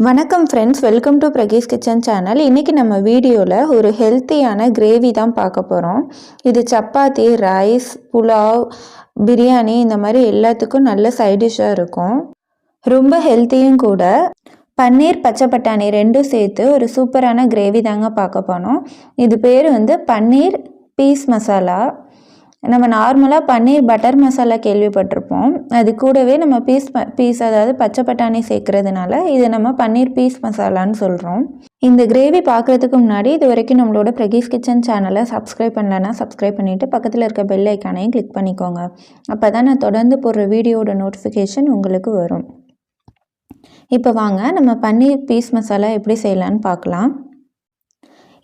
வணக்கம் friends, welcome to பிரகீஸ் kitchen channel. இன்றைக்கி நம்ம வீடியோவில் ஒரு ஹெல்த்தியான கிரேவி தான் பார்க்க போகிறோம். இது சப்பாத்தி, ரைஸ், புலாவ், பிரியாணி இந்த மாதிரி எல்லாத்துக்கும் நல்ல சைட் டிஷ்ஷாக இருக்கும். ரொம்ப ஹெல்த்தியும் கூட. பன்னீர், பச்சை பட்டாணி ரெண்டும் சேர்த்து ஒரு சூப்பரான கிரேவி தாங்க பார்க்க போனோம். இது பேர் பன்னீர் பீஸ் மசாலா. நம்ம நார்மலாக பன்னீர் பட்டர் மசாலா கேள்விப்பட்டிருப்போம். அது கூடவே நம்ம பீஸ் அதாவது பச்சை பட்டாணி சேர்க்கறதுனால இது நம்ம பன்னீர் பீஸ் மசாலான்னு சொல்கிறோம். இந்த கிரேவி பார்க்குறதுக்கு முன்னாடி இது வரைக்கும் நம்மளோட பிரகீஸ் கிச்சன் சேனலை சப்ஸ்கிரைப் பண்ணலன்னா சப்ஸ்கிரைப் பண்ணிவிட்டு பக்கத்தில் இருக்க பெல் ஐக்கானையும் கிளிக் பண்ணிக்கோங்க. அப்போ தான் நான் தொடர்ந்து போடுற வீடியோட நோட்டிஃபிகேஷன் உங்களுக்கு வரும். இப்போ வாங்க நம்ம பன்னீர் பீஸ் மசாலா எப்படி செய்யலான்னு பார்க்கலாம்.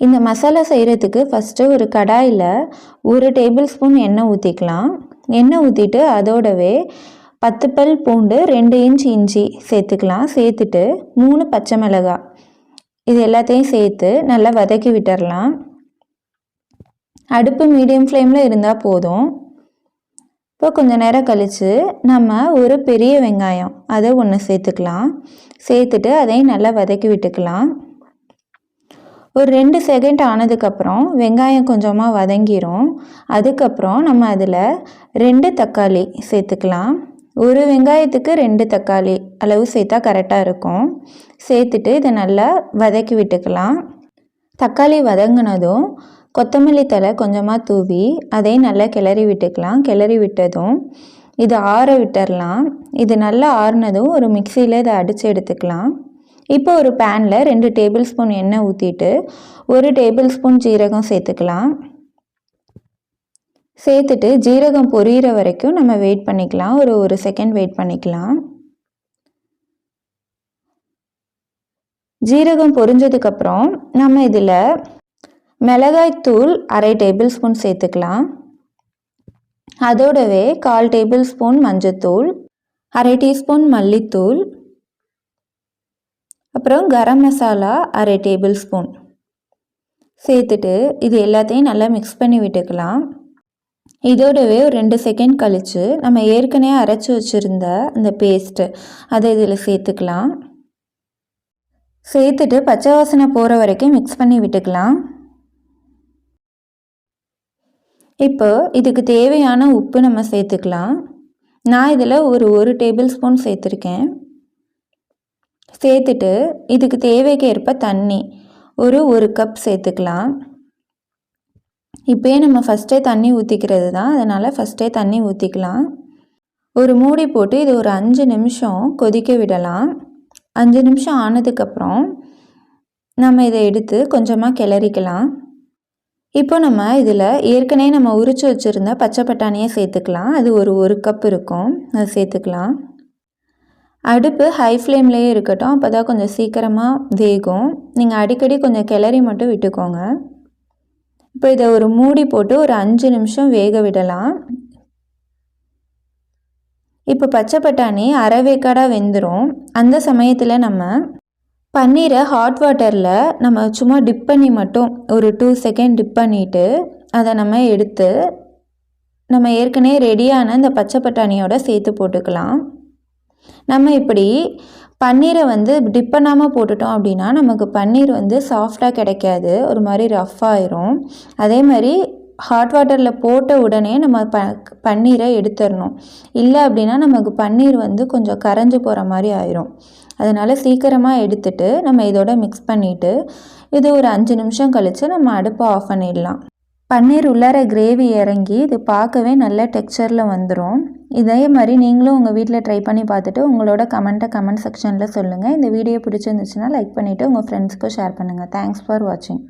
இந்த மசாலா செய்கிறதுக்கு ஃபஸ்ட்டு ஒரு கடாயில் 1 டேபிள் ஸ்பூன் எண்ணெய் ஊற்றிக்கலாம். எண்ணெய் ஊற்றிட்டு அதோடவே 10 பல் பூண்டு, 2 இன்ச் இஞ்சி சேர்த்துக்கலாம். சேர்த்துட்டு 3 பச்சை மிளகாய் இது எல்லாத்தையும் சேர்த்து நல்லா வதக்கி விட்டுடலாம். அடுப்பு மீடியம் ஃப்ளேமில் இருந்தால் போதும். இப்போ கொஞ்சம் நேரம் கழித்து நம்ம ஒரு பெரிய வெங்காயம் அதை ஒன்று சேர்த்துக்கலாம். சேர்த்துட்டு அதையும் நல்லா வதக்கி விட்டுக்கலாம். ஒரு 2 செகண்ட் ஆனதுக்கப்புறம் வெங்காயம் கொஞ்சமாக வதங்கிடும். அதுக்கப்புறம் நம்ம அதில் 2 தக்காளி சேர்த்துக்கலாம். ஒரு வெங்காயத்துக்கு 2 தக்காளி அளவு சேர்த்தா கரெக்டாக இருக்கும். சேர்த்துட்டு இதை நல்லா வதக்கி விட்டுக்கலாம். தக்காளி வதங்கினதும் கொத்தமல்லி தழை கொஞ்சமாக தூவி அதையும் நல்லா கிளறி விட்டுக்கலாம். கிளறி விட்டதும் இதை ஆற விட்டுடலாம். இது நல்லா ஆறுனதும் ஒரு மிக்சியில் இதை அடித்து எடுத்துக்கலாம். இப்போ ஒரு பேனில் 2 டேபிள் ஸ்பூன் எண்ணெய் ஊற்றிட்டு 1 டேபிள் ஸ்பூன் ஜீரகம் சேர்த்துக்கலாம். சேர்த்துட்டு ஜீரகம் பொரியிற வரைக்கும் நம்ம வெயிட் பண்ணிக்கலாம். ஒரு செகண்ட் வெயிட் பண்ணிக்கலாம். ஜீரகம் பொரிஞ்சதுக்கப்புறம் நம்ம இதில் மிளகாய்த்தூள் 1/2 டேபிள் ஸ்பூன் சேர்த்துக்கலாம். அதோடவே 1/4 டேபிள் ஸ்பூன் மஞ்சத்தூள், 1/2 டீஸ்பூன் மல்லித்தூள், அப்புறம் கரம் மசாலா 1/2 டேபிள் ஸ்பூன் சேர்த்துட்டு இது எல்லாத்தையும் நல்லா மிக்ஸ் பண்ணி விட்டுக்கலாம். இதோடவே ஒரு 2 செகண்ட் கழித்து நம்ம ஏற்கனவே அரைச்சி வச்சுருந்த அந்த பேஸ்ட்டு அதை இதில் சேர்த்துக்கலாம். சேர்த்துட்டு பச்சை வாசனை போகிற வரைக்கும் மிக்ஸ் பண்ணி விட்டுக்கலாம். இப்போ இதுக்கு தேவையான உப்பு நம்ம சேர்த்துக்கலாம். நான் இதில் ஒரு டேபிள் ஸ்பூன் சேர்த்துருக்கேன். சேர்த்துட்டு இதுக்கு தேவைக்கேற்ப தண்ணி ஒரு கப் சேர்த்துக்கலாம். இப்போயே நம்ம ஃபஸ்ட்டே தண்ணி ஊற்றிக்கிறது தான், அதனால் ஃபஸ்ட்டே தண்ணி ஊற்றிக்கலாம். ஒரு மூடி போட்டு இது ஒரு 5 நிமிஷம் கொதிக்க விடலாம். 5 நிமிஷம் ஆனதுக்கப்புறம் நம்ம இதை எடுத்து கொஞ்சமாக கிளறிக்கலாம். இப்போ நம்ம இதில் ஏற்கனவே நம்ம உரித்து வச்சுருந்த பச்சை பட்டாணியை சேர்த்துக்கலாம். அது ஒரு கப் இருக்கும், அதை சேர்த்துக்கலாம். அடுப்பு ஹை ஃப்ளேம்லேயே இருக்கட்டும், அப்போ தான் கொஞ்சம் சீக்கிரமாக வேகும். நீங்கள் அடிக்கடி கொஞ்சம் கிளறி மட்டும் விட்டுக்கோங்க. இப்போ இதை ஒரு மூடி போட்டு ஒரு 5 நிமிஷம் வேக விடலாம். இப்போ பச்சை பட்டாணி அரை வேக்காடாக வெந்துடும். அந்த சமயத்தில் நம்ம பன்னீரை ஹாட் வாட்டரில் நம்ம சும்மா டிப் பண்ணி மட்டும் ஒரு 2 செகண்ட் டிப் பண்ணிவிட்டு அதை நம்ம எடுத்து நம்ம ஏற்கனவே ரெடியான இந்த பச்சை பட்டாணியோட சேர்த்து போட்டுக்கலாம். நம்ம இப்படி பன்னீரை டிப் பண்ணாமல் போட்டுட்டோம் அப்படின்னா நமக்கு பன்னீர் சாஃப்டாக கிடைக்காது, ஒரு மாதிரி ரஃப் ஆயிரும். அதே மாதிரி ஹாட் வாட்டரில் போட்ட உடனே நம்ம பன்னீரை எடுத்துடணும். இல்லை அப்படின்னா நமக்கு பன்னீர் கொஞ்சம் கரைஞ்சி போகிற மாதிரி ஆயிரும். அதனால் சீக்கிரமாக எடுத்துட்டு நம்ம இதோட மிக்ஸ் பண்ணிவிட்டு இது ஒரு 5 நிமிஷம் கழித்து நம்ம அடுப்பை ஆஃப் பண்ணிடலாம். பன்னீர் உள்ளார கிரேவி இறங்கி இது பார்க்கவே நல்ல டெக்ஸ்சரில் வந்துடும். இதே மாதிரி நீங்களும் உங்கள் வீட்டில் ட்ரை பண்ணி பார்த்துட்டு உங்களோட கமெண்ட் செக்ஷனில் சொல்லுங்கள். இந்த வீடியோ பிடிச்சிருந்துச்சுன்னா லைக் பண்ணிவிட்டு உங்கள் ஃப்ரெண்ட்ஸ்க்கும் ஷேர் பண்ணுங்கள். தேங்க்ஸ் ஃபார் வாட்சிங்.